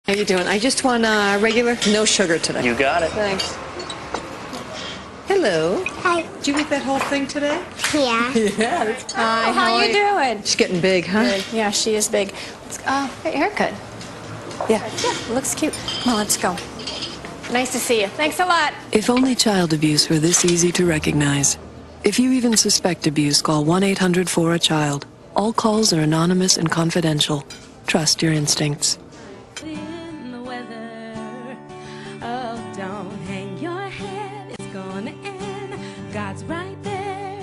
How you doing? I just want regular, no sugar today. You got it. Thanks. Hello. Hi. Did you eat that whole thing today? Yeah. Yeah. That's Hi, how you doing? She's getting big, huh? Good. Yeah, she is big. Great haircut. Yeah. Yeah, looks cute. Well, let's go. Nice to see you. Thanks a lot. If only child abuse were this easy to recognize. If you even suspect abuse, call 1-800-4-A-CHILD. All calls are anonymous and confidential. Trust your instincts. In the weather, oh, don't hang your head, it's gonna end. God's right there,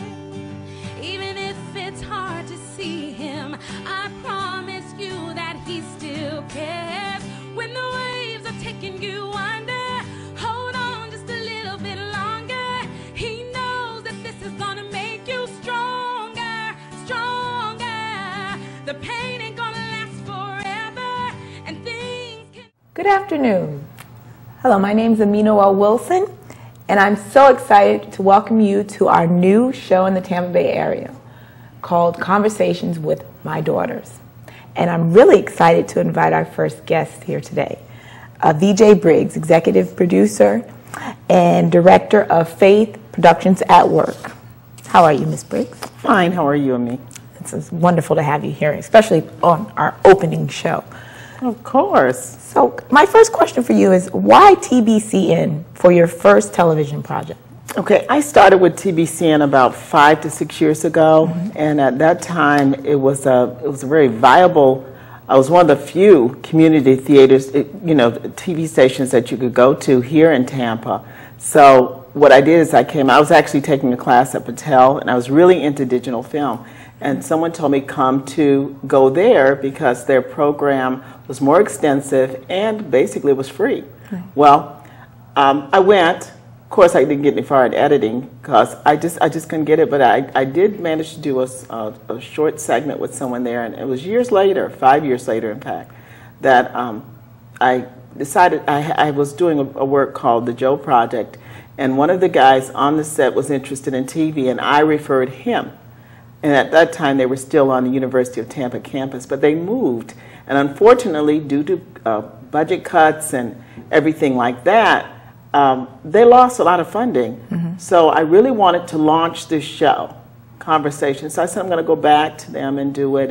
even if it's hard to see him. I promise you that he still cares. When the waves are taking you under, hold on just a little bit longer. He knows that this is gonna make you stronger, stronger. The pain ain't gonna last forever, and things can... Good afternoon. Hello, my name is Amina L. Wilson, and I'm so excited to welcome you to our new show in the Tampa Bay area called Conversations with My Daughters. And I'm really excited to invite our first guest here today, VJ Briggs, executive producer and director of Faith Productions at Work. How are you, Ms. Briggs? Fine. How are you, Amy? It's wonderful to have you here, especially on our opening show. Of course. So my first question for you is, why TBCN for your first television project? Okay, I started with TBCN about 5 to 6 years ago, and at that time it was a very viable. I was one of the few community theaters, TV stations that you could go to here in Tampa. So what I did is I was actually taking a class at Patel, and I was really into digital film. And someone told me to go there because their program was more extensive and basically was free. Right. Well, I went. Of course, I didn't get any far in editing because I just couldn't get it. But I did manage to do a short segment with someone there, and it was years later, 5 years later, in fact, that I decided I was doing a work called the Joe Project, and one of the guys on the set was interested in TV, and I referred him. And at that time, they were still on the University of Tampa campus, but they moved. And unfortunately, due to budget cuts and everything like that, they lost a lot of funding. So I really wanted to launch this show, Conversations. So I said I'm going to go back to them and do it.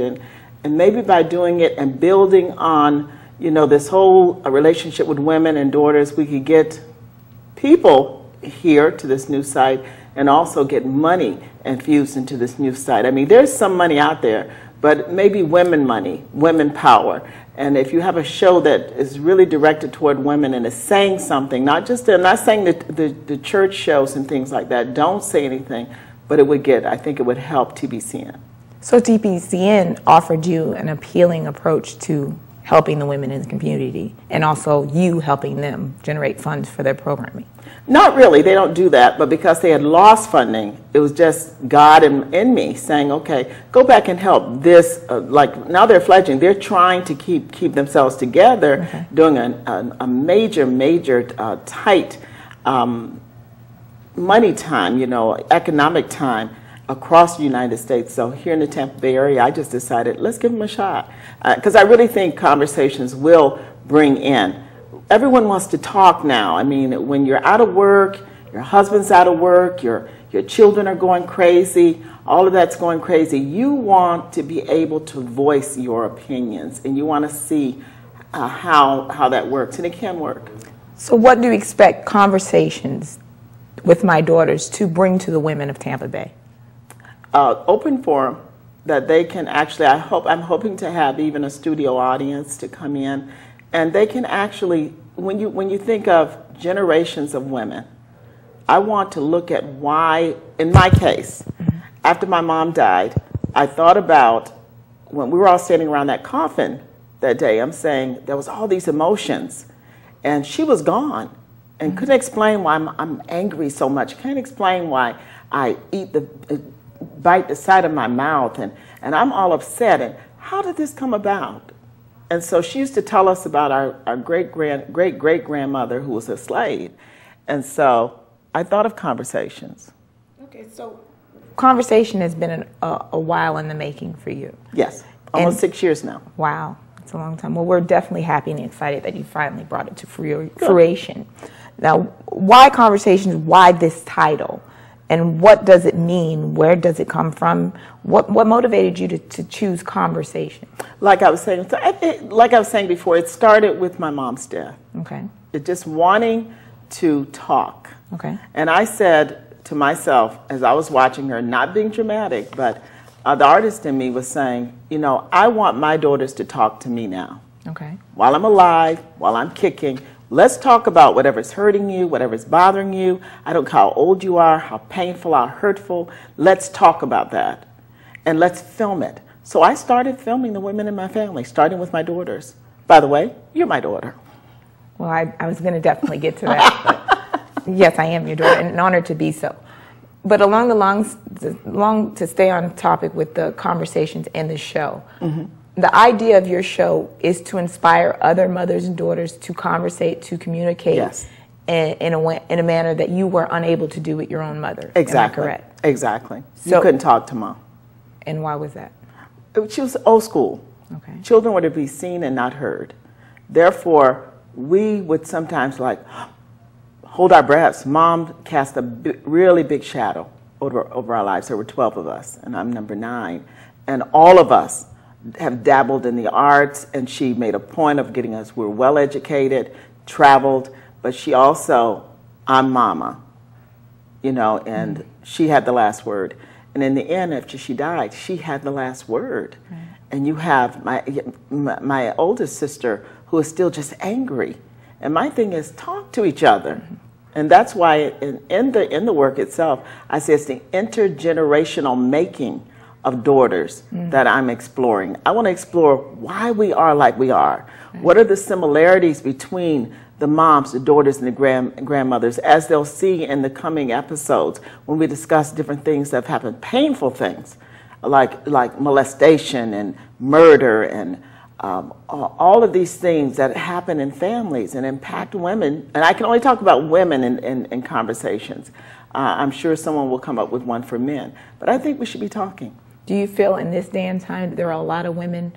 And maybe by doing it and building on, this whole relationship with women and daughters, we could get people here to this new site and also get money infused into this new site. I mean, there's some money out there, but maybe women money, women power. And if you have a show that is really directed toward women and is saying something, I'm not saying that the church shows and things like that don't say anything, but I think it would help TBCN. So TBCN offered you an appealing approach to helping the women in the community, and also you helping them generate funds for their programming. Not really, they don't do that, but because they had lost funding, it was just God in me saying, okay, go back and help this, now they're fledgling, they're trying to keep themselves together, doing a major tight money time, economic time across the United States. So here in the Tampa Bay area, I just decided, let's give them a shot. Because I really think Conversations will bring in. Everyone wants to talk now. I mean, when you're out of work, your husband's out of work, your children are going crazy, all of that's going crazy. You want to be able to voice your opinions, and you want to see how that works, and it can work. So what do you expect Conversations with My Daughters to bring to the women of Tampa Bay? Open forum that they can actually, I'm hoping to have even a studio audience to come in, and they can actually, when you think of generations of women, I want to look at why, in my case, after my mom died, I thought about when we were all standing around that coffin that day, I'm saying there was all these emotions, and she was gone, and couldn't explain why I'm angry so much, can't explain why I bite the side of my mouth, and I'm all upset, and how did this come about? And so she used to tell us about our great-great-grandmother who was a slave, and so I thought of Conversations. Okay, so Conversation has been a while in the making for you. Yes, almost 6 years now. Wow. It's a long time. Well, we're definitely happy and excited that you finally brought it to fruition. Now, why Conversations? Why this title? And what does it mean? Where does it come from? What motivated you to choose conversation? Like I was saying, like I was saying before, it started with my mom's death. Okay. It just wanting to talk. Okay. And I said to myself, as I was watching her, not being dramatic, but the artist in me was saying, you know, I want my daughters to talk to me now. Okay. While I'm alive, while I'm kicking, let's talk about whatever's hurting you, whatever's bothering you. I don't care how old you are, how painful, how hurtful. Let's talk about that. And let's film it. So I started filming the women in my family, starting with my daughters. By the way, you're my daughter. Well, I was going to definitely get to that. But yes, I am your daughter, and an honor to be so. But along to stay on topic with the Conversations and the show, the idea of your show is to inspire other mothers and daughters to conversate, to communicate in a manner that you were unable to do with your own mother. Exactly. Am I correct? Exactly. So, you couldn't talk to Mom. And why was that? She was old school. Okay. Children were to be seen and not heard. Therefore, we would sometimes like hold our breaths. Mom cast a really big shadow over our lives. There were 12 of us, and I'm number 9. And all of us have dabbled in the arts, and she made a point of getting us, we were well educated, traveled, but she also, I'm Mama, you know, and she had the last word. And in the end, after she died, she had the last word. Right. And you have my oldest sister who is still just angry. And my thing is, talk to each other. And that's why in the work itself, I say it's the intergenerational making of daughters that I'm exploring. I want to explore why we are like we are. Right. What are the similarities between the moms, the daughters, and the grandmothers, as they'll see in the coming episodes when we discuss different things that have happened, painful things like molestation and murder and all of these things that happen in families and impact women. And I can only talk about women in conversations. I'm sure someone will come up with one for men. But I think we should be talking. Do you feel in this day and time that there are a lot of women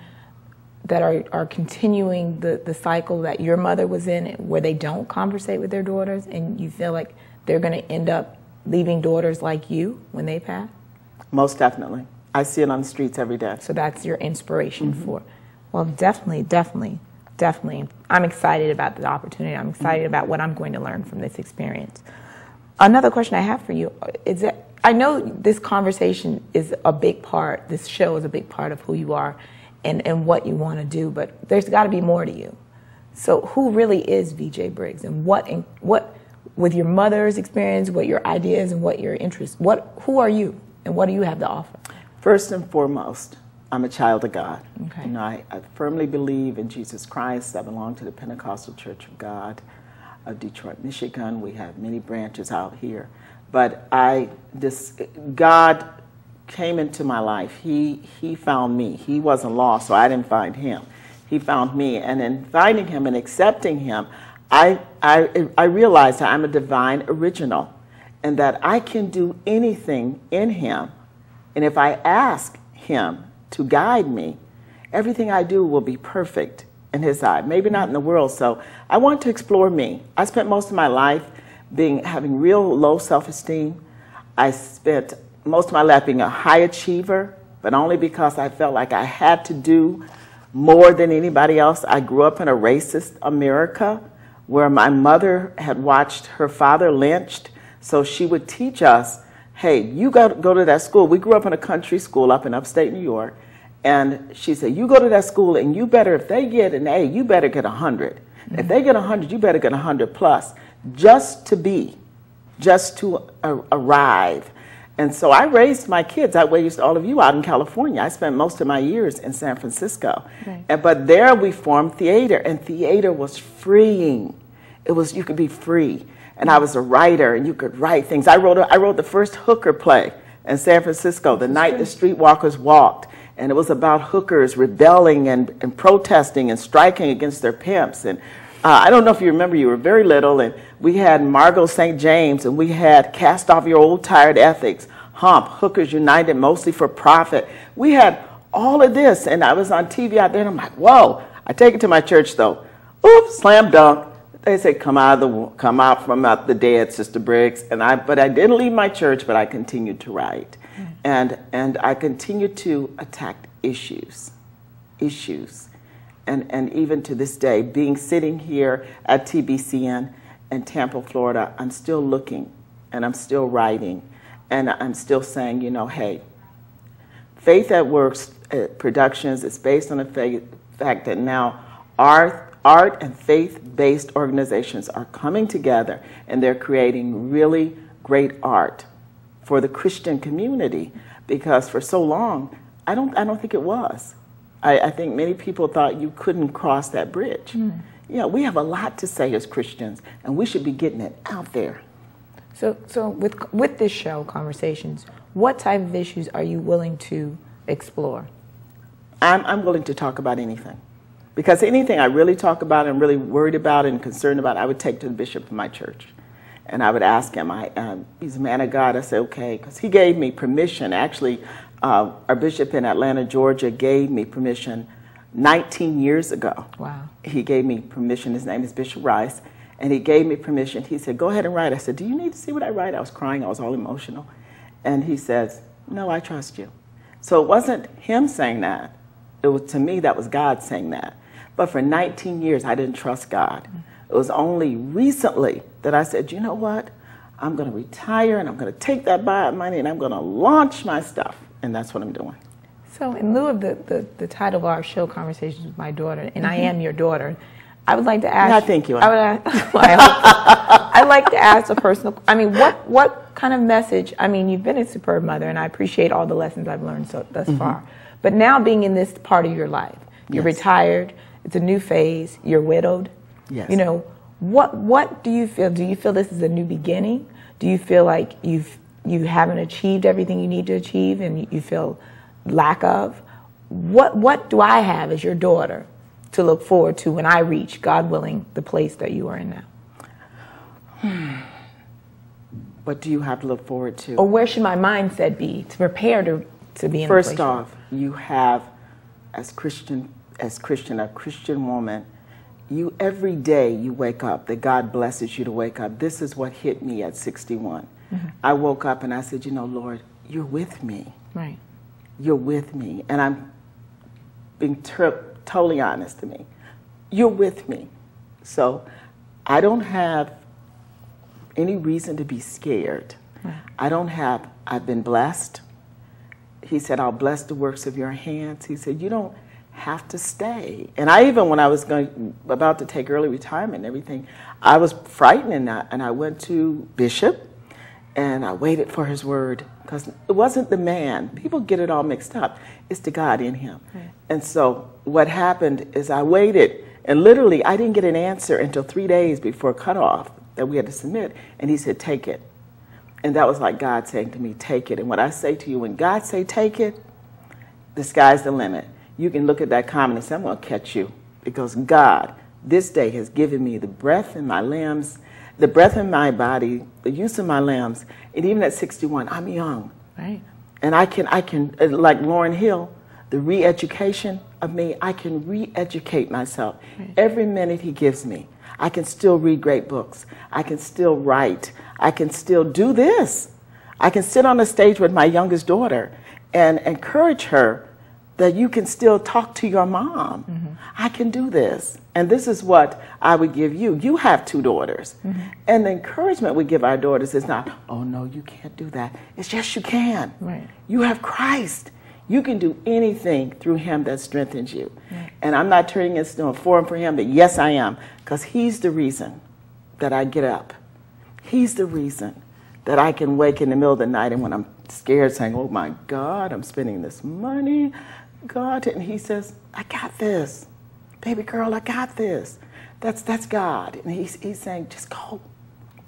that are continuing the cycle that your mother was in, where they don't conversate with their daughters, and you feel like they're going to end up leaving daughters like you when they pass? Most definitely. I see it on the streets every day. So that's your inspiration for. Well, definitely. I'm excited about the opportunity. I'm excited about what I'm going to learn from this experience. Another question I have for you is that I know this conversation is a big part, this show is a big part of who you are and what you want to do, but there's got to be more to you. So who really is VJ Briggs, and what with your mother's experience, what your ideas and what your interests, who are you and what do you have to offer? First and foremost, I'm a child of God. Okay. You know, I firmly believe in Jesus Christ. I belong to the Pentecostal Church of God of Detroit, Michigan. We have many branches out here. But God came into my life. He found me. He wasn't lost, so I didn't find him. He found me. And in finding him and accepting him, I realized that I'm a divine original and that I can do anything in him. And if I ask him to guide me, everything I do will be perfect in his eye. Maybe not in the world. So I want to explore me. I spent most of my life having real low self-esteem. I spent most of my life being a high achiever, but only because I felt like I had to do more than anybody else. I grew up in a racist America where my mother had watched her father lynched, so she would teach us, hey, you got to go to that school. We grew up in a country school up in upstate New York, and she said, you go to that school and you better, if they get an A, you better get 100. If they get 100, you better get 100 plus, just to arrive. And so I raised my kids. I raised all of you out in California. I spent most of my years in San Francisco. Right. But there we formed theater, and theater was freeing. You could be free. And I was a writer, and you could write things. I wrote the first hooker play in San Francisco, The Night the Streetwalkers Walked. And it was about hookers rebelling and protesting and striking against their pimps. And I don't know if you remember, you were very little, and we had Margot St. James, and we had Cast Off Your Old Tired Ethics, Hump, Hookers United, Mostly for Profit. We had all of this, and I was on TV out there, and I'm like, whoa, I take it to my church though. Oops, slam dunk. They say, come out from out the dead, Sister Briggs. But I didn't leave my church, but I continued to write. And I continued to attack issues. And even to this day, sitting here at TBCN in Tampa, Florida, I'm still looking and I'm still writing and I'm still saying, you know, hey, Faith at Works Productions is based on the fact that now art and faith-based organizations are coming together and they're creating really great art for the Christian community, because for so long, I don't think it was. I think many people thought you couldn't cross that bridge. Yeah, we have a lot to say as Christians, and we should be getting it out there. So with this show, Conversations, what type of issues are you willing to explore? I'm willing to talk about anything. Because anything I really talk about and really worried about and concerned about, I would take to the bishop of my church. And I would ask him, he's a man of God. I said, okay, because he gave me permission. Actually, our bishop in Atlanta, Georgia, gave me permission 19 years ago. Wow. He gave me permission. His name is Bishop Rice. And he gave me permission. He said, go ahead and write. I said, do you need to see what I write? I was crying. I was all emotional. And he says, no, I trust you. So it wasn't him saying that. It was, to me, that was God saying that. But for 19 years, I didn't trust God. It was only recently that I said, you know what? I'm going to retire and I'm going to take that buyout money and I'm going to launch my stuff. And that's what I'm doing. So in lieu of the title of our show, Conversations with My Daughter, and I am your daughter, I would like to ask... Yeah, I think you are. I'd like to ask a personal... I mean, what kind of message... I mean, you've been a superb mother, and I appreciate all the lessons I've learned thus far. But now being in this part of your life, you're retired, it's a new phase, you're widowed. Yes. You know, what do you feel? Do you feel this is a new beginning? Do you feel like you haven't achieved everything you need to achieve and you feel lack of? What do I have as your daughter to look forward to when I reach, God willing, the place that you are in now? What do you have to look forward to? Or where should my mindset be to prepare to be in First a place? off, you have, as a Christian woman, you every day you wake up, that God blesses you to wake up. This is what hit me at 61. I woke up and I said, you know, Lord, you're with me. Right. You're with me. And I'm being totally honest to me. You're with me. So I don't have any reason to be scared. Right. I've been blessed. He said, I'll bless the works of your hands. He said, you don't have to stay. And I even, when I was about to take early retirement and everything, I was frightened and I went to Bishop and I waited for his word, because it wasn't the man. People get it all mixed up. It's the God in him. Right. And so what happened is I waited, and literally I didn't get an answer until 3 days before cutoff that we had to submit. And he said, take it. And that was like God saying to me, take it. And what I say to you, when God say take it, the sky's the limit. You can look at that comment and say, I'm going to catch you, because God, this day, has given me the breath in my limbs, the breath in my body, the use of my limbs. And even at 61, I'm young. Right. And I can, like Lauryn Hill, the re-education of me, I can re-educate myself. Right. Every minute he gives me, I can still read great books. I can still write. I can still do this. I can sit on the stage with my youngest daughter and encourage her that you can still talk to your mom. I can do this. And this is what I would give you. You have 2 daughters. And the encouragement we give our daughters is not, oh, no, you can't do that. It's yes, you can. Right. You have Christ. You can do anything through him that strengthens you. Right. And I'm not turning this into a forum for him, but yes, I am, because he's the reason that I get up. He's the reason that I can wake in the middle of the night and when I'm scared saying, oh, my God, I'm spending this money. God, and he says, I got this. Baby girl, I got this. That's God. And he's saying, just go.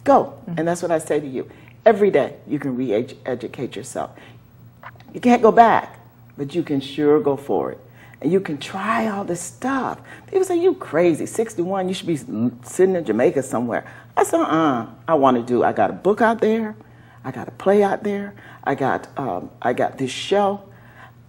Go. And that's what I say to you. Every day you can re-educate yourself. You can't go back, but you can sure go forward. And you can try all this stuff. People say, you crazy, 61, you should be sitting in Jamaica somewhere. I said, I want to do, I got a book out there. I got a play out there. I got this show.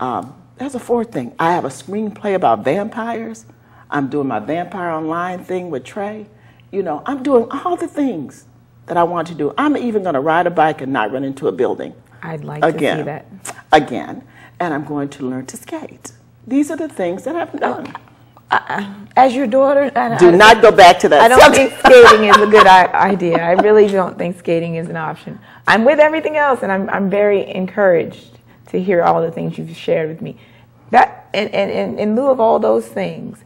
There's a 4th thing. I have a screenplay about vampires. I'm doing my Vampire Online thing with Trey. You know, I'm doing all the things that I want to do. I'm even going to ride a bike and not run into a building. I'd like to see that. Again. And I'm going to learn to skate. These are the things that I've done. As your daughter, do not go back to that. I don't think skating is a good idea. I really don't think skating is an option. I'm with everything else, and I'm very encouraged to hear all the things you've shared with me. That and in lieu of all those things,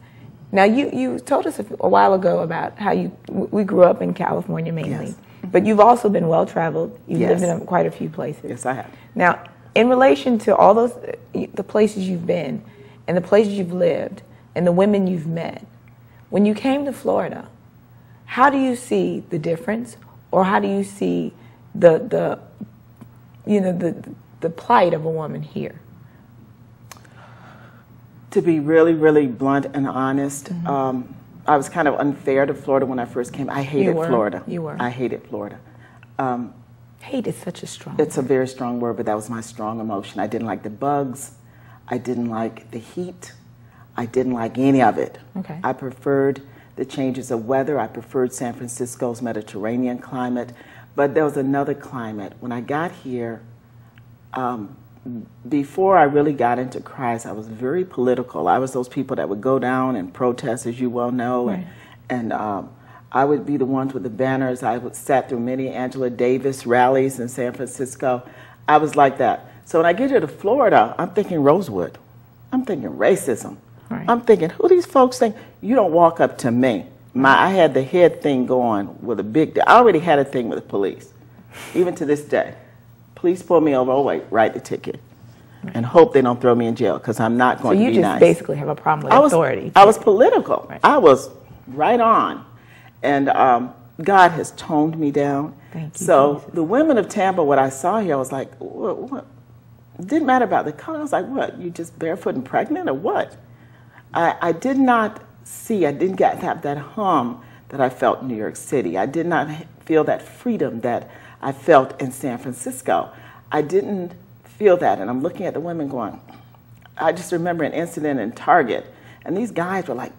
now you told us a while ago about how we grew up in California mainly, yes. But you've also been well traveled. You've yes. lived in quite a few places. Yes, I have. Now, in relation to all those the places you've been and the places you've lived and the women you've met, when you came to Florida, how do you see the difference, or how do you see the plight of a woman here? To be really, really blunt and honest, I was kind of unfair to Florida when I first came. I hated Florida. You were. I hated Florida. Hate is such a strong It's a very strong word, but that was my strong emotion. I didn't like the bugs. I didn't like the heat. I didn't like any of it. Okay. I preferred the changes of weather. I preferred San Francisco's Mediterranean climate. But there was another climate. When I got here, before I really got into Christ, I was very political. I was those people that would go down and protest, as you well know. Right. And I would be the ones with the banners. I would sat through many Angela Davis rallies in San Francisco. I was like that. So when I get here to Florida, I'm thinking Rosewood. I'm thinking racism. Right. I'm thinking, who these folks think? You don't walk up to me. I had the head thing going with a big, I already had a thing with the police, even to this day. Police pull me over, oh wait, write the ticket, and hope they don't throw me in jail, because I'm not going to be nice. So you just basically have a problem with authority. I was political. Right. I was right on. And God has toned me down. Thank you, so Jesus. the women of Tampa, what I saw here, I was like, what? It didn't matter about the color. I was like, what, you just barefoot and pregnant, or what? I did not see, I didn't have that hum that I felt in New York City. I did not feel that freedom that I felt in San Francisco. I didn't feel that, and I'm looking at the women going, I just remember an incident in Target, and these guys were like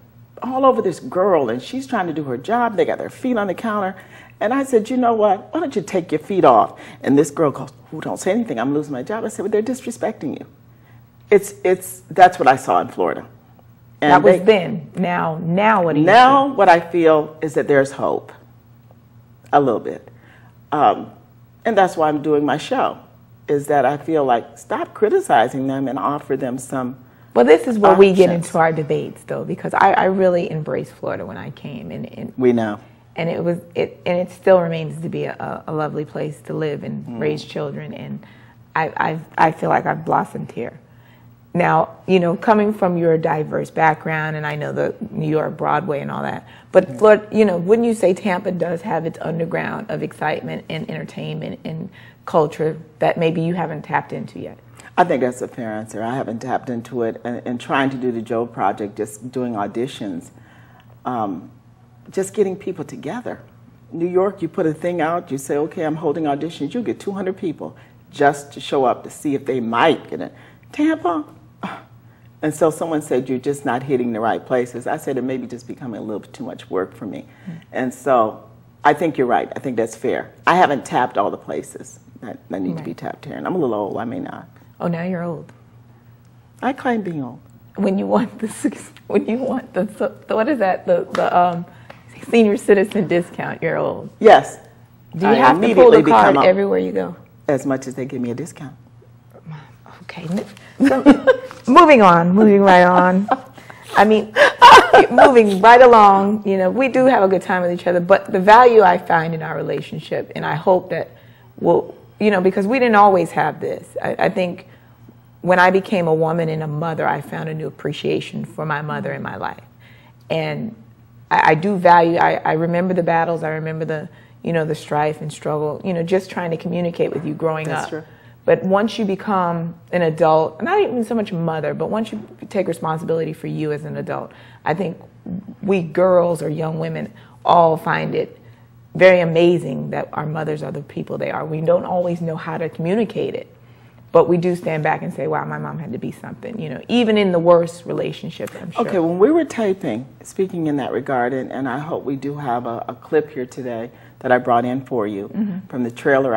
all over this girl, and she's trying to do her job. They got their feet on the counter, and I said, you know what, why don't you take your feet off? And this girl goes, oh, don't say anything, I'm losing my job. I said, well, they're disrespecting you. That's what I saw in Florida. And that was then. Now what do you Now think? what I feel is that there's hope, a little bit. And that's why I'm doing my show, is that I feel like stop criticizing them and offer them some Well, this is where we get options. into our debates, though, because I really embraced Florida when I came. And we know. And it still remains to be a lovely place to live and raise children. And I feel like I've blossomed here. Now, you know, coming from your diverse background, and I know the New York Broadway and all that, but Florida, you know, wouldn't you say Tampa does have its underground of excitement and entertainment and culture that maybe you haven't tapped into yet? I think that's a fair answer. I haven't tapped into it. And trying to do the Joe Project, just doing auditions, just getting people together. New York, you put a thing out, you say, okay, I'm holding auditions, you get 200 people just to show up to see if they might get it. Tampa? And so someone said, you're just not hitting the right places. I said, it may be just becoming a little bit too much work for me. And so I think you're right. I think that's fair. I haven't tapped all the places that need to be tapped here. And I'm a little old. I may not. Oh, now you're old. I claim being old. When you want the what is that? The senior citizen discount, you're old. Yes. Do you have to pull the card everywhere you go? As much as they give me a discount. Okay. So, moving right on. I mean, moving right along, you know, we do have a good time with each other, but the value I find in our relationship, and I hope that we'll, you know, because we didn't always have this. I think when I became a woman and a mother, I found a new appreciation for my mother in my life. And I do value, I remember the battles, I remember the, you know, the strife and struggle, you know, just trying to communicate with you growing up. That's true. But once you become an adult, not even so much mother, but once you take responsibility for you as an adult, I think we girls or young women all find it very amazing that our mothers are the people they are. We don't always know how to communicate it. But we do stand back and say, wow, my mom had to be something, you know, even in the worst relationships, I'm sure. Okay, when we were taping, speaking in that regard, and I hope we do have a clip here today that I brought in for you from the trailer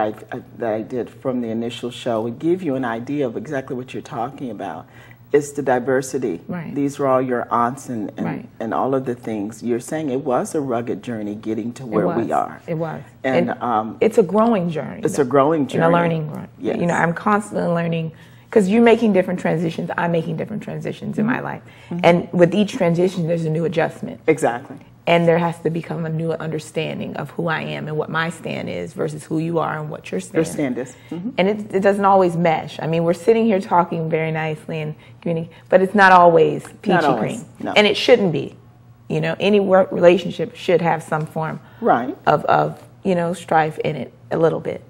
that I did from the initial show, would give you an idea of exactly what you're talking about. It's the diversity. Right. These are all your aunts and Right. and all of the things. You're saying it was a rugged journey getting to where we are. It was. And it's a growing journey. it's a growing journey. And a learning journey. Yes. You know, I'm constantly learning, because you're making different transitions, I'm making different transitions in my life. And with each transition, there's a new adjustment. Exactly. And there has to become a new understanding of who I am and what my stand is versus who you are and what your stand is. Your stand is. And it doesn't always mesh. I mean, we're sitting here talking very nicely and communicating, but it's not always peachy Not always, cream. no. And it shouldn't be. You know, any work relationship should have some form Right. of you know, strife in it a little bit.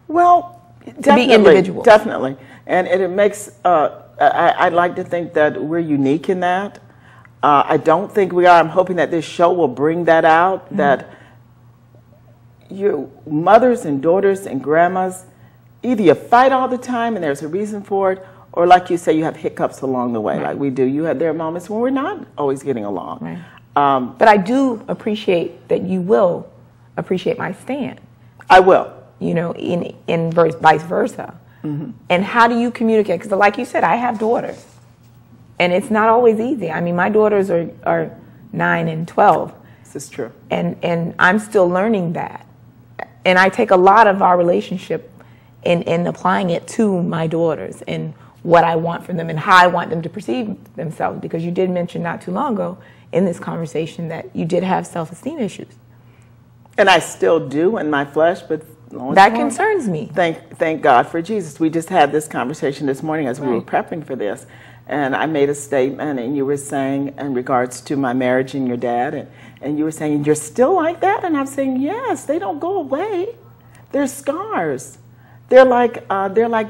Well, definitely, individual. Definitely. And it makes, I'd like to think that we're unique in that. I don't think we are. I'm hoping that this show will bring that out, that your mothers and daughters and grandmas, either you fight all the time and there's a reason for it, or like you say, you have hiccups along the way, like we do. There are moments when we're not always getting along. Right. But I do appreciate that you will appreciate my stand. I will. You know, in vice versa. And how do you communicate? Because like you said, I have daughters. And it's not always easy. I mean, my daughters are 9 and 12. This is true. And I'm still learning that. And I take a lot of our relationship and applying it to my daughters and what I want from them and how I want them to perceive themselves. Because you did mention not too long ago in this conversation that you did have self-esteem issues. And I still do in my flesh, but that concerns me. Thank God for Jesus. We just had this conversation this morning as we were prepping for this. And I made a statement, and you were saying in regards to my marriage and your dad, and you were saying, you're still like that? And I'm saying, yes, they don't go away. They're scars. They're like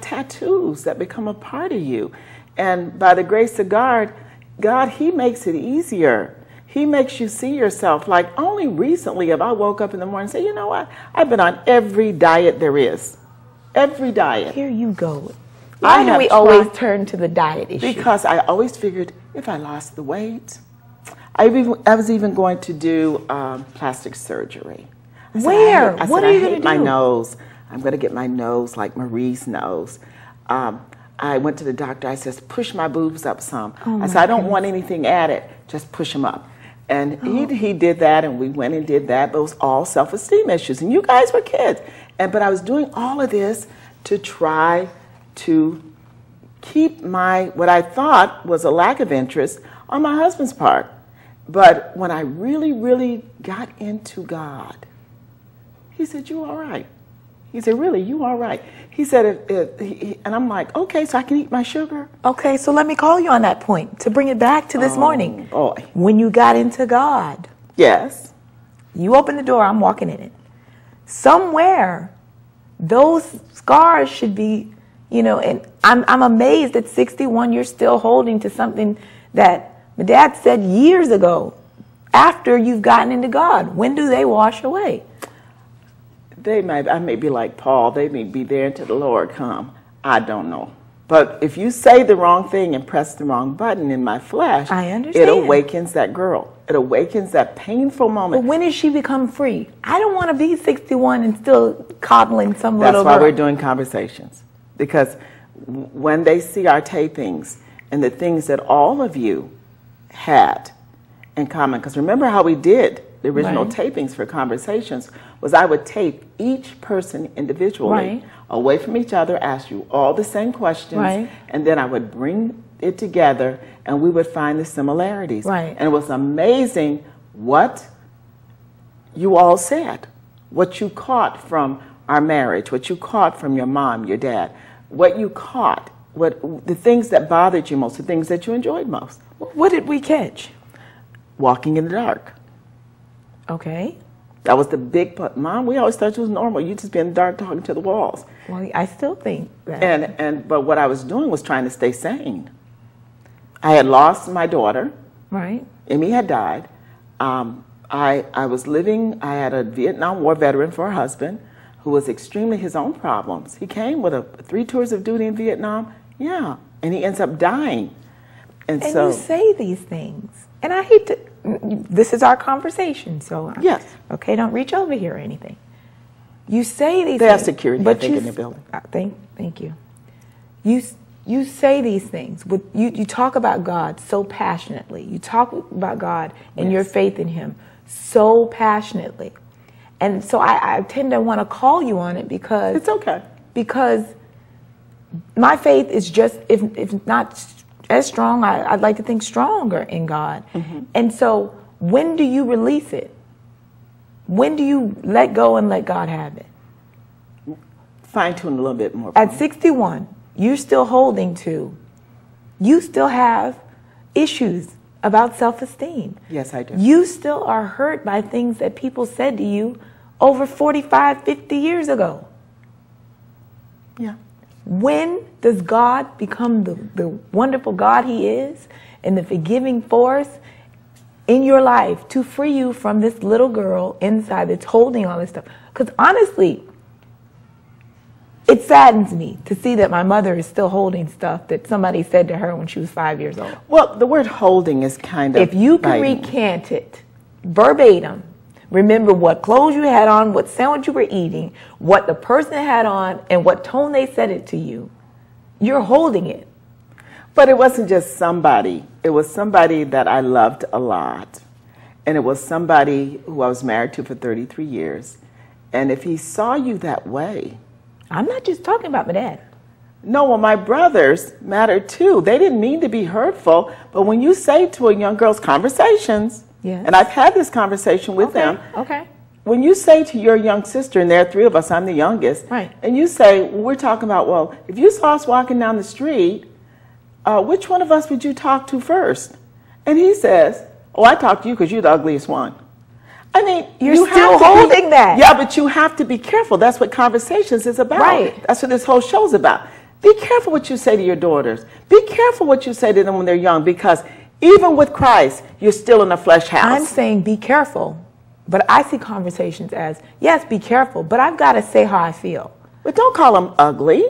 tattoos that become a part of you. And by the grace of God, He makes it easier. He makes you see yourself. Like only recently have I woke up in the morning and say, you know what? I've been on every diet there is. Every diet. Here you go. Why do we always turn to the diet issue? Because I always figured if I lost the weight, I was even going to do plastic surgery. Where? What are you going to do? My nose. I'm going to get my nose like Marie's nose. I went to the doctor. I said, push my boobs up some. I said, I don't want anything added. Just push them up. And he did that, and we went and did that. But it was all self-esteem issues. And you guys were kids. But I was doing all of this to try to keep what I thought was a lack of interest on my husband's part. But when I really, really got into God, he said, you all right. He said, really, you all right. He said, and I'm like, okay, so I can eat my sugar? Okay, so let me call you on that point to bring it back to this morning. Boy. When you got into God. Yes. You open the door, I'm walking in it. Somewhere, those scars should be, you know, and I'm amazed at 61 you're still holding to something that my dad said years ago after you've gotten into God. When do they wash away? I may be like Paul. They may be there until the Lord come. I don't know. But if you say the wrong thing and press the wrong button in my flesh, I understand. It awakens that girl. It awakens that painful moment. But when does she become free? I don't want to be 61 and still coddling some little girl. That's why we're doing conversations. Because when they see our tapings and the things that all of you had in common, because remember how we did the original tapings for conversations, was I would tape each person individually away from each other, ask you all the same questions, and then I would bring it together and we would find the similarities. And it was amazing what you all said, what you caught from our marriage, what you caught from your mom, your dad, what you caught, the things that bothered you most, the things that you enjoyed most. What did we catch? Walking in the dark. Okay. That was the big part. Mom, we always thought it was normal. You just be in the dark talking to the walls. Well, I still think that. But what I was doing was trying to stay sane. I had lost my daughter. Right. Emmy had died. I was living, I had a Vietnam War veteran for a husband who was extremely his own problems. He came with 3 tours of duty in Vietnam, yeah, and he ends up dying. And so you say these things, and I hate to, this is our conversation, so yes. Okay, don't reach over here or anything. You say these They things. have security, but I think, in the building. Thank you. You say these things. You talk about God so passionately. You talk about God and your faith in Him so passionately. And so I tend to want to call you on it because... It's okay. Because my faith is just, if not as strong, I'd like to think stronger in God. Mm-hmm. And so when do you release it? When do you let go and let God have it? Fine-tune a little bit more. At 61, you're still holding to, you still have issues about self-esteem. Yes, I do. You still are hurt by things that people said to you over 45, 50 years ago. Yeah. When does God become the wonderful God He is and the forgiving force in your life to free you from this little girl inside that's holding all this stuff? Because honestly, it saddens me to see that my mother is still holding stuff that somebody said to her when she was 5 years old. Well, the word holding is kind of If you can biting. recant it verbatim, remember what clothes you had on, what sandwich you were eating, what the person had on, and what tone they said it to you, you're holding it. But it wasn't just somebody. It was somebody that I loved a lot. And it was somebody who I was married to for 33 years. And if he saw you that way... I'm not just talking about my dad. No, well, my brothers mattered too. They didn't mean to be hurtful. But when you say to a young girl's conversations, yes. and I've had this conversation with them. Okay. When you say to your young sister, and there are 3 of us, I'm the youngest, right. And you say, well, we're talking about, well, if you saw us walking down the street, which one of us would you talk to first? And he says, oh, I talk to you because you're the ugliest one. I mean, you're still holding that. Yeah, but you have to be careful. That's what Conversations is about. Right. That's what this whole show's about. Be careful what you say to your daughters. Be careful what you say to them when they're young, because even with Christ, you're still in a flesh house. I'm saying be careful, but I see Conversations as, yes, be careful, but I've got to say how I feel. But don't call them ugly.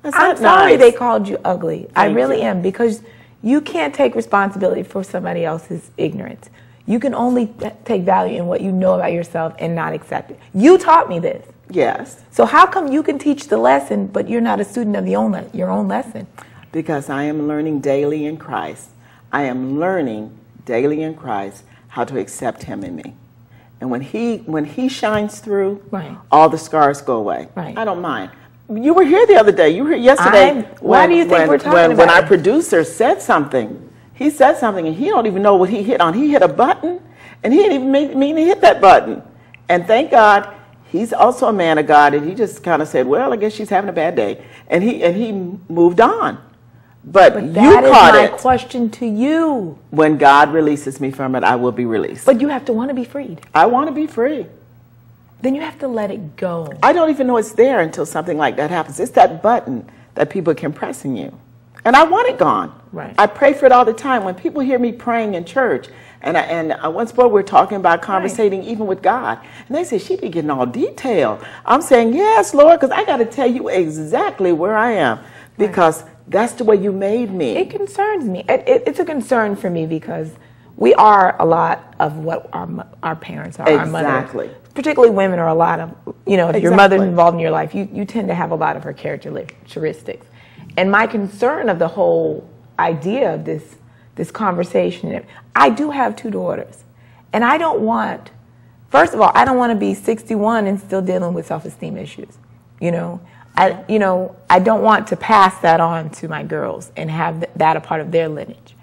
That's I'm not sorry nice. they called you ugly. I Thank really you. am, because you can't take responsibility for somebody else's ignorance. You can only take value in what you know about yourself and not accept it. You taught me this. Yes. So how come you can teach the lesson, but you're not a student of your own lesson? Because I am learning daily in Christ. I am learning daily in Christ how to accept Him in me. And when he shines through, right. all the scars go away. Right. I don't mind. You were here the other day. You were here yesterday. Why do you think we're talking about when our it? producer said something. He said something, and he don't even know what he hit on. He hit a button, and he didn't even mean to hit that button. And thank God, he's also a man of God, and he just kind of said, well, I guess she's having a bad day. And he moved on. But you that is caught my it. question to you. When God releases me from it, I will be released. But you have to want to be freed. I want to be free. Then you have to let it go. I don't even know it's there until something like that happens. It's that button that people can press in you. And I want it gone. Right. I pray for it all the time. When people hear me praying in church, and once more we're talking about conversating even with God, and they say, she be getting all detailed. I'm saying, yes, Lord, because I got to tell you exactly where I am, because that's the way you made me. It concerns me. It's a concern for me, because we are a lot of what our parents are, our mothers. Particularly women are a lot of, if your mother's involved in your life, you tend to have a lot of her characteristics. And my concern of the whole idea of this conversation, I do have 2 daughters, and I don't want, first of all, I don't want to be 61 and still dealing with self-esteem issues. I don't want to pass that on to my girls and have that a part of their lineage.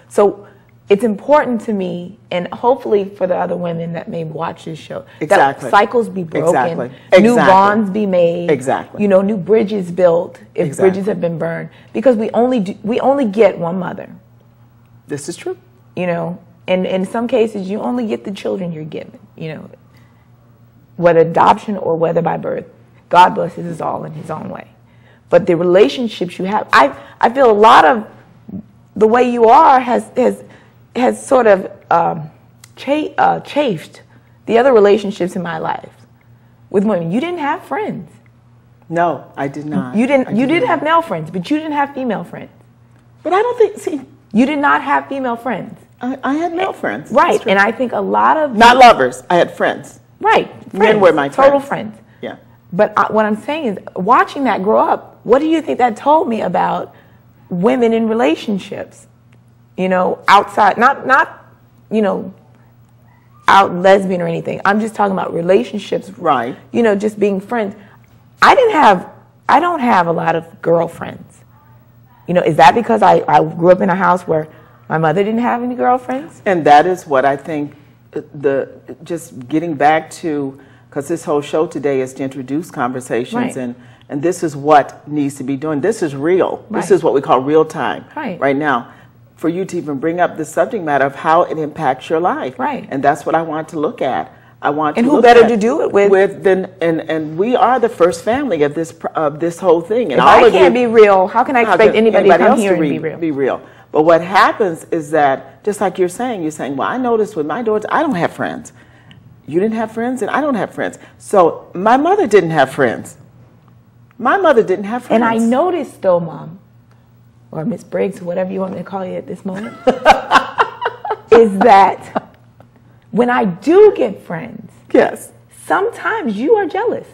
So it's important to me, and hopefully for the other women that may watch this show, that cycles be broken, new bonds be made, new bridges built if bridges have been burned, because we only get one mother. This is true. And in some cases you only get the children you're given. Whether adoption or whether by birth, God blesses us all in His own way. But the relationships you have, I feel a lot of the way you are has sort of chafed the other relationships in my life. with women. You didn't have friends. No, I did not. You did have male friends, but you didn't have female friends. But I don't think, see, You did not have female friends. I had male friends. Right, and I think a lot of... Not lovers, I had friends. Right. Men were my total friends. friends. Yeah. But what I'm saying is, watching that grow up, what do you think that told me about women in relationships? You know, outside, not you know, out lesbian or anything. I'm just talking about relationships. Right. You know, just being friends. I don't have a lot of girlfriends. You know, is that because I grew up in a house where my mother didn't have any girlfriends? And that is what I think, just getting back to, because this whole show today is to introduce conversations, Right. and this is what needs to be doing. This is real. Right. This is what we call real time Right. now. For you to even bring up the subject matter of how it impacts your life. Right. And that's what I want to look at. I want And to who look better at to do it with? And we are the first family of this whole thing. And If all I of can't you, be real, how can I expect anybody to come else here and be real? But what happens is that, just like you're saying, well, I noticed with my daughters, I don't have friends. You didn't have friends, and I don't have friends. So my mother didn't have friends. My mother didn't have friends. And I noticed, though, Mom, or Miss Briggs, whatever you want me to call you at this moment, is that when I do get friends, Yes. sometimes you are jealous.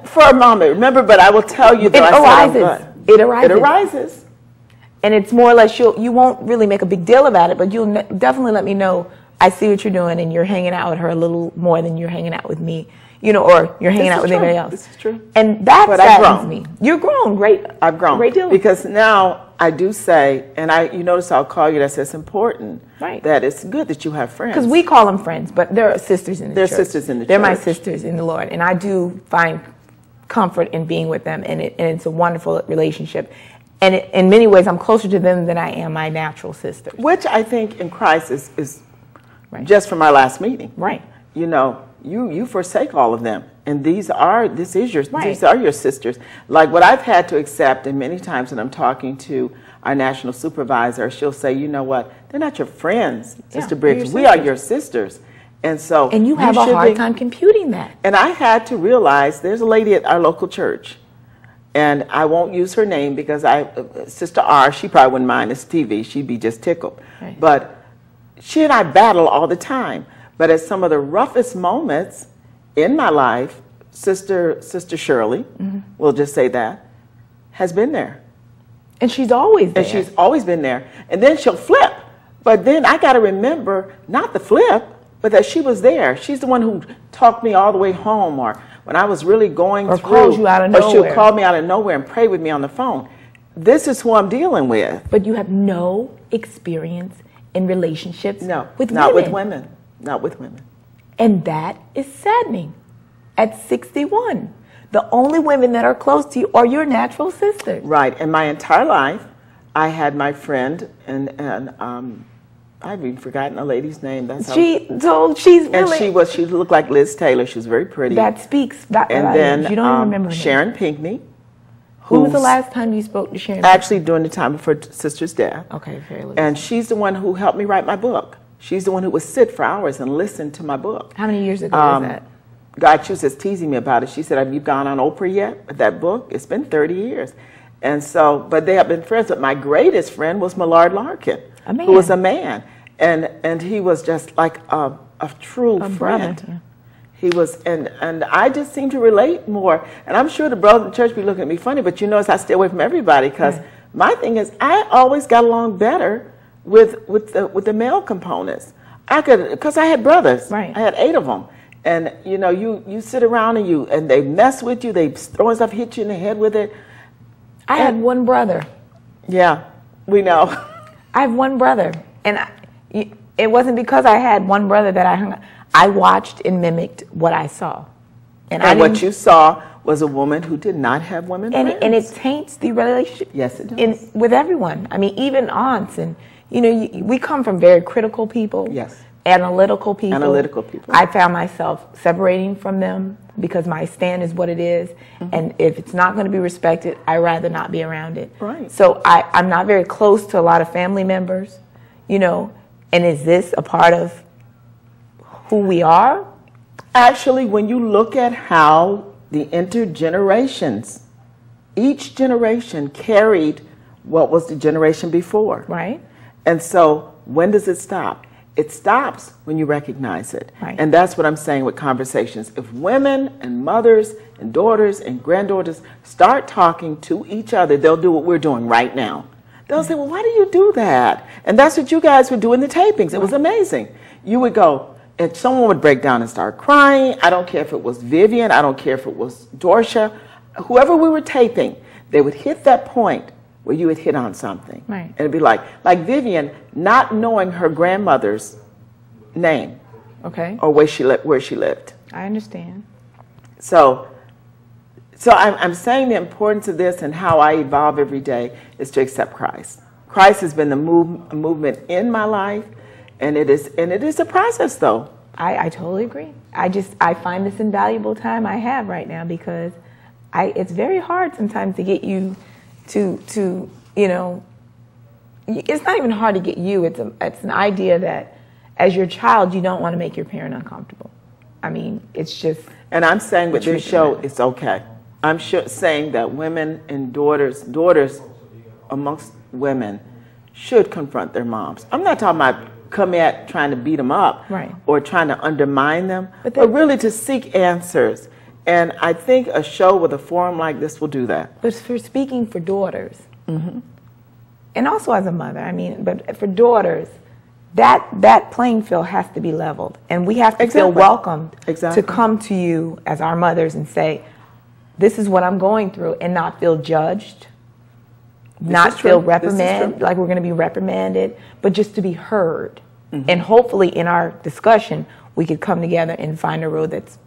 For a moment, remember, but I will tell you that It arises. It arises. And it's more or less, you won't really make a big deal about it, but you'll definitely let me know, I see what you're doing, and you're hanging out with her a little more than you're hanging out with me, you know, or you're hanging out with anybody else. This is true. And that But I've saddens grown. me. You're grown, great. I've grown. Great deal. Because now I do say, and you notice I'll call you, that's important, Right. that it's good that you have friends. Because we call them friends, but they're sisters in the church. They're sisters in the They're my church. sisters in the Lord, and I do find comfort in being with them, and it's a wonderful relationship. And in many ways, I'm closer to them than I am my natural sisters. Which I think in Christ is Right. just from our last meeting. Right. You know, you forsake all of them, and these are Right. your sisters. Like what I've had to accept, and many times when I'm talking to our national supervisor, she'll say, you know what, they're not your friends, Sister Yeah, Briggs. they're We your are your sisters. And so And you have a should hard be- time computing that. And I had to realize there's a lady at our local church, and I won't use her name because Sister R, she probably wouldn't mind. It's TV. She'd be just tickled. Right. But she and I battle all the time. But at some of the roughest moments in my life, Sister Shirley, we'll just say that, has been there. And she's always there. And she's always been there. And then she'll flip. But then I got to remember, not the flip, but that she was there. She's the one who talked me all the way home, or when I was really going Or through. calls you out of Or nowhere. she'll call me out of nowhere and pray with me on the phone. This is who I'm dealing with. But you have no experience in relationships No, with not women. with women. Not with women. And that is saddening. At 61, the only women that are close to you are your natural sisters. Right. And my entire life, I had my friend, and I've even forgotten a lady's name. That's how, She's and really. she looked like Liz Taylor. She was very pretty. That speaks. That, and that then is. You don't even remember her name. Sharon Pinckney. When was the who's last time you spoke to Sharon? Actually, during the time of her sister's death. Okay, very little. And she's the one who helped me write my book. She's the one who would sit for hours and listen to my book. How many years ago was that? God, she was just teasing me about it. She said, have you gone on Oprah yet with that book? It's been 30 years. And so, but they have been friends. But my greatest friend was Millard Larkin, A man. who was a man. And he was just like a true friend. brother, yeah. He was, and I just seem to relate more. And I'm sure the brothers in the church be looking at me funny, but you notice I stay away from everybody, because Right. my thing is I always got along better with the male components. Because I had brothers. Right. I had 8 of them. And you know, you sit around and they mess with you, they throw stuff, hit you in the head with it. I had one brother. Yeah, we know. I have one brother, and it wasn't because I had one brother that I hung. I watched and mimicked what I saw, And I what didn't- you saw was a woman who did not have women friends. and it taints the relationship. Yes, it does. With everyone. I mean, even aunts, and you know, we come from very critical people. Yes. Analytical people. Analytical people. I found myself separating from them because my stand is what it is, and if it's not going to be respected, I'd rather not be around it. Right. So I'm not very close to a lot of family members, you know, and is this a part of who we are? Actually, when you look at how the intergenerations, each generation carried what was the generation before. Right. And so when does it stop? It stops when you recognize it. Right. And that's what I'm saying with conversations. If women and mothers and daughters and granddaughters start talking to each other, they'll do what we're doing right now. They'll say, well, why do you do that? And that's what you guys would do in the tapings. It was amazing. You would go, and someone would break down and start crying. I don't care if it was Vivian. I don't care if it was Dorsha. Whoever we were taping, they would hit that point where you would hit on something. Right. And it'd be like Vivian not knowing her grandmother's name. Okay. Or where she lived. I understand. So I'm saying the importance of this and how I evolve every day is to accept Christ. Christ has been the movement in my life, and it is a process, though. I totally agree. I find this invaluable time I have right now because it's very hard sometimes to get you to you know, it's not even hard to get you. It's an idea that as your child, you don't want to make your parent uncomfortable. I mean, it's just. And I'm saying with this show, it's okay. I'm saying that women and daughters amongst women should confront their moms. I'm not talking about come at trying to beat them up, right, or trying to undermine them, but really to seek answers. And I think a show with a forum like this will do that. But for speaking for daughters, and also as a mother, I mean, but for daughters, that playing field has to be leveled, and we have to feel welcomed to come to you as our mothers and say, this is what I'm going through, and not feel judged, not feel reprimanded, like we're going to be reprimanded, but just to be heard. And hopefully in our discussion, we could come together and find a road that's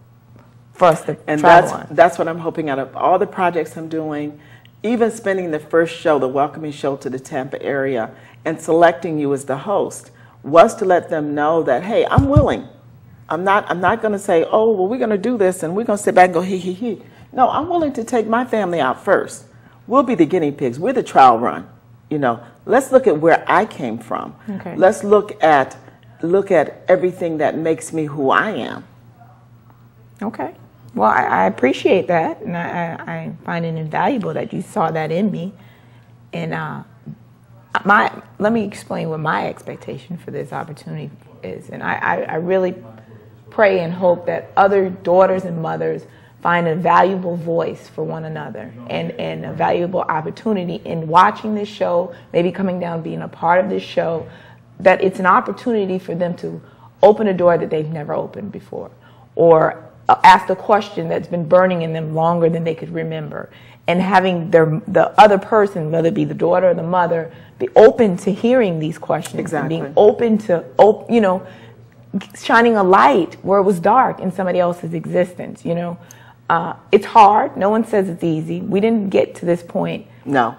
for us to travel on. That's what I'm hoping out of all the projects I'm doing, even spending the first show, the welcoming show to the Tampa area, and selecting you as the host, was to let them know that, hey, I'm willing. I'm not going to say, oh, well, we're going to do this, and we're going to sit back and go, hee, hee, hee. No, I'm willing to take my family out first. We'll be the guinea pigs. We're the trial run. You know, let's look at where I came from. Okay. Let's look at everything that makes me who I am. Okay. Well, I appreciate that, and I find it invaluable that you saw that in me. And let me explain what my expectation for this opportunity is. And I really pray and hope that other daughters and mothers find a valuable voice for one another and a valuable opportunity in watching this show, maybe coming down, being a part of this show, that it's an opportunity for them to open a door that they've never opened before, or ask a question that's been burning in them longer than they could remember, and having the other person, whether it be the daughter or the mother, be open to hearing these questions, and being open to, you know, shining a light where it was dark in somebody else's existence. You know, it's hard. No one says it's easy. We didn't get to this point. No.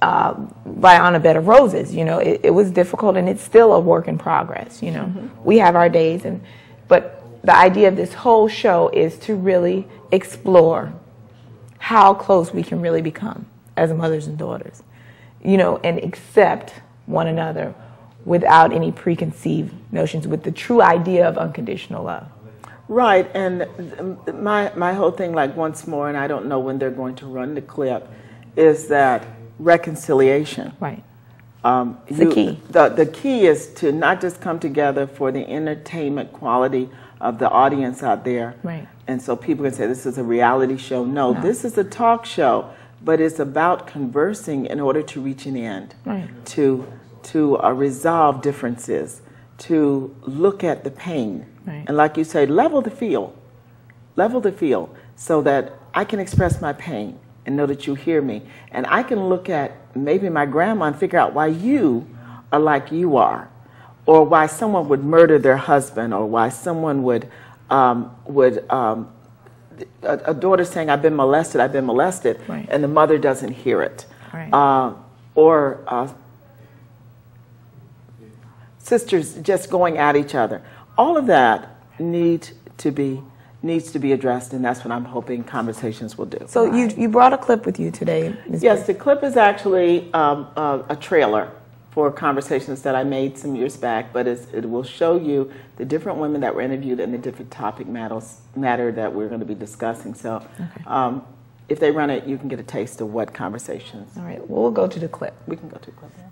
By on a bed of roses. You know, it was difficult, and it's still a work in progress. You know, we have our days, but the idea of this whole show is to really explore how close we can really become as mothers and daughters, you know, and accept one another without any preconceived notions, with the true idea of unconditional love. Right, and my whole thing, like, once more, and I don't know when they're going to run the clip, is that reconciliation. Right. The key. The key is to not just come together for the entertainment quality of the audience out there. Right. And so people can say this is a reality show. No, this is a talk show, but it's about conversing in order to reach an end, to resolve differences, to look at the pain. And like you say, level the field, so that I can express my pain and know that you hear me. And I can look at maybe my grandma and figure out why you are like you are, or why someone would murder their husband, or why someone would a daughter saying, I've been molested, and the mother doesn't hear it. Or sisters just going at each other. All of that needs to be addressed, and that's what I'm hoping conversations will do. So you brought a clip with you today, Ms. Yes, the clip is actually a trailer for conversations that I made some years back, but it will show you the different women that were interviewed and the different topic matter that we're going to be discussing. So if they run it, you can get a taste of what conversations. All right, well, we'll go to the clip. We can go to a clip now.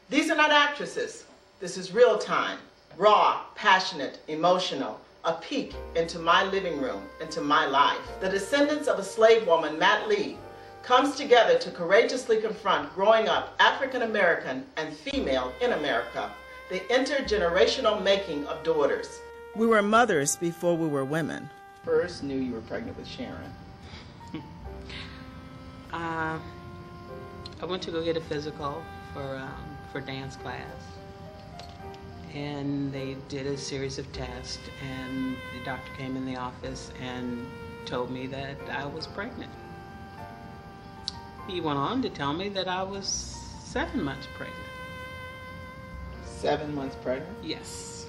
These are not actresses. This is real time, raw, passionate, emotional, a peek into my living room, into my life. The descendants of a slave woman, Matt Lee, comes together to courageously confront growing up African American and female in America, the intergenerational making of daughters. We were mothers before we were women. First knew you were pregnant with Sharon. I went to go get a physical for dance class, and they did a series of tests, and the doctor came in the office and told me that I was pregnant. He went on to tell me that I was 7 months pregnant. 7 months pregnant? Yes.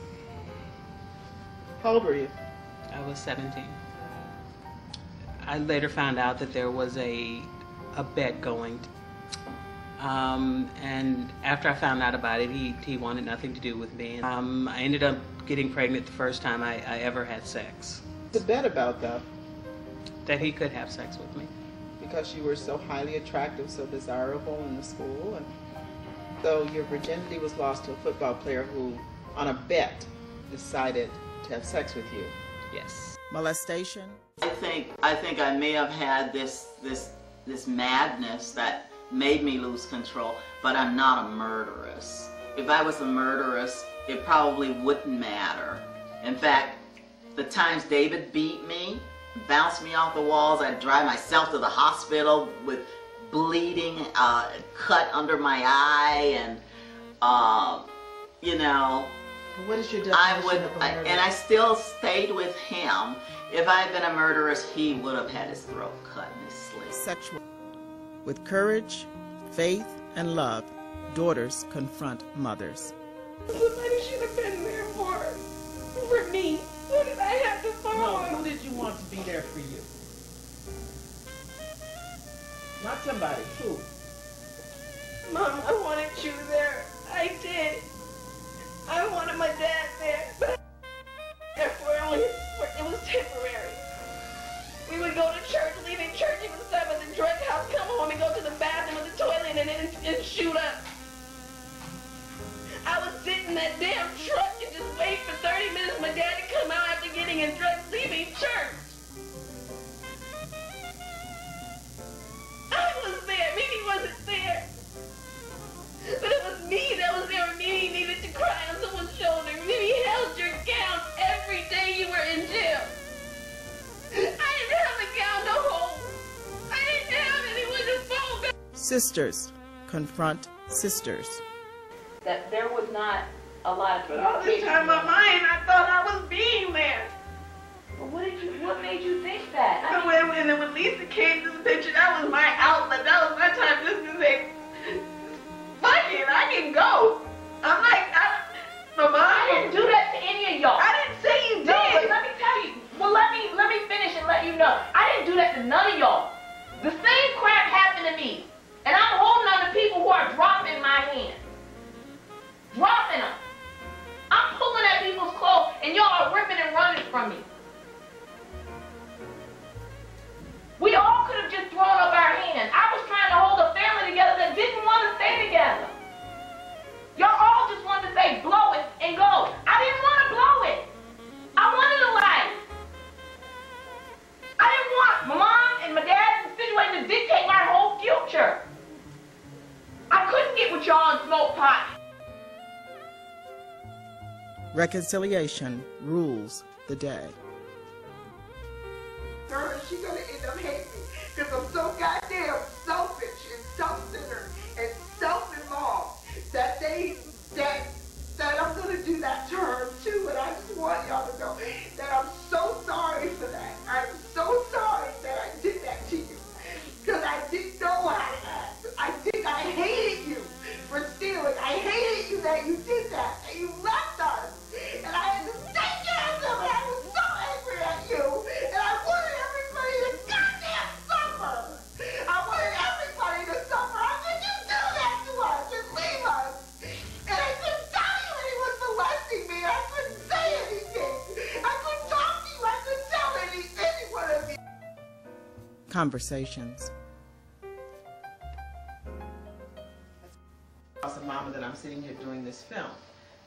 How old were you? I was 17. I later found out that there was a bet going. And after I found out about it, he wanted nothing to do with me. I ended up getting pregnant the first time I ever had sex. What's the bet about that? That he could have sex with me. Because you were so highly attractive, so desirable in the school, and so your virginity was lost to a football player who, on a bet, decided to have sex with you. Yes. Molestation? I think I may have had this madness that made me lose control, but I'm not a murderess. If I was a murderess, it probably wouldn't matter. In fact, the times David beat me, bounced me off the walls, I'd drive myself to the hospital with bleeding, cut under my eye, and you know, what is your definition of a murderer? and I still stayed with him. If I had been a murderess, he would have had his throat cut in his sleep. Sexual. With courage, faith, and love, daughters confront mothers. Somebody should have been there for me. Who did I have to follow? No, who did you want to be there for you? Not somebody, who? Mom, I wanted you there. I did. I wanted my dad there, but it was temporary. We would go to church, leaving church, he would stop at the drug house, come home and go to the bathroom or the toilet and shoot up. I would sit in that damn truck and just wait for 30 minutes for my dad to come out after getting in drugs, leaving church. I was there. Maybe he wasn't there. But it was me that was there when Mimi needed to cry on someone's shoulder. Mimi held your gown every day you were in jail. I didn't have a gown to hold. I didn't have anyone to fold back. Sisters confront sisters. That there was not a lot of But all this time in my mind, I thought I was being there. But what made you think that? When Lisa came to the picture, that was my outlet. That was my time just to say, fuck it, I can go. I'm like, Mama, I didn't do that to any of y'all. I didn't say you did. No, but let me tell you. Well, let me finish and let you know. I didn't do that to none of y'all. The same crap happened to me. And I'm holding on to people who are dropping my hand. Dropping them. I'm pulling at people's clothes and y'all are ripping and running from me. We all could have just thrown up our hands. I was trying to hold a family together that didn't want to stay together. Y'all all just wanted to say blow it and go. I didn't want to blow it. I wanted a life. I didn't want my mom and my dad in the situation to dictate my whole future. I couldn't get with y'all and smoke pot. Reconciliation rules the day. Girl, she's gonna end up hating me because I'm so goddamn selfish and self-centered and self-involved that I'm gonna do that to her too. And I just want y'all to know that I'm so sorry for that. I'm so sorry that I did that to you because I didn't know how to act. I think I hated you for stealing. I hated you that you did that and you left us. And I had to take care of them, and I was so angry at you, and I wanted everybody to goddamn suffer. Conversations. Awesome mama that I'm sitting here doing this film,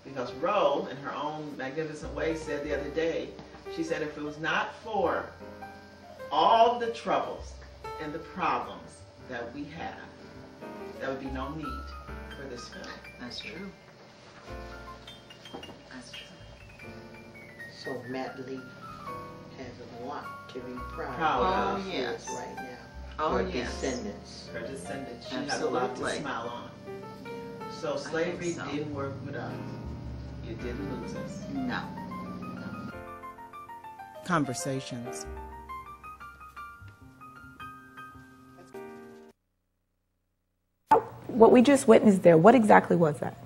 because Ro, in her own magnificent way, said the other day, she said if it was not for all the troubles and the problems that we have, there would be no need for this film. That's true. That's true. So Matt Lee has a lot to be proud Proud of Oh, yes. right now. Oh, Her yes. descendants. Her descendants, she had a lot to Absolutely. smile on. So slavery so. didn't work with us. It didn't lose us. No. Conversations. What we just witnessed there, what exactly was that?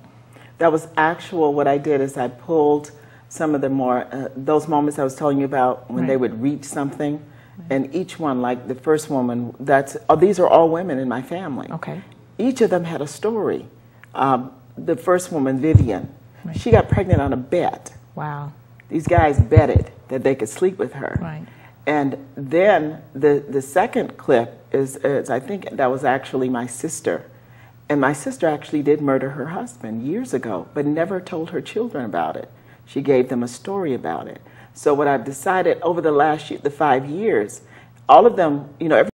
That was actual. What I did is I pulled some of the more, those moments I was telling you about when they would reach something. And each one, like the first woman, these are all women in my family. Okay. Each of them had a story. The first woman, Vivian, she got pregnant on a bet. Wow. These guys betted that they could sleep with her. Right. And then the second clip is I think that was actually my sister. And my sister actually did murder her husband years ago, but never told her children about it. She gave them a story about it. So what I've decided over the last the 5 years, all of them, you know,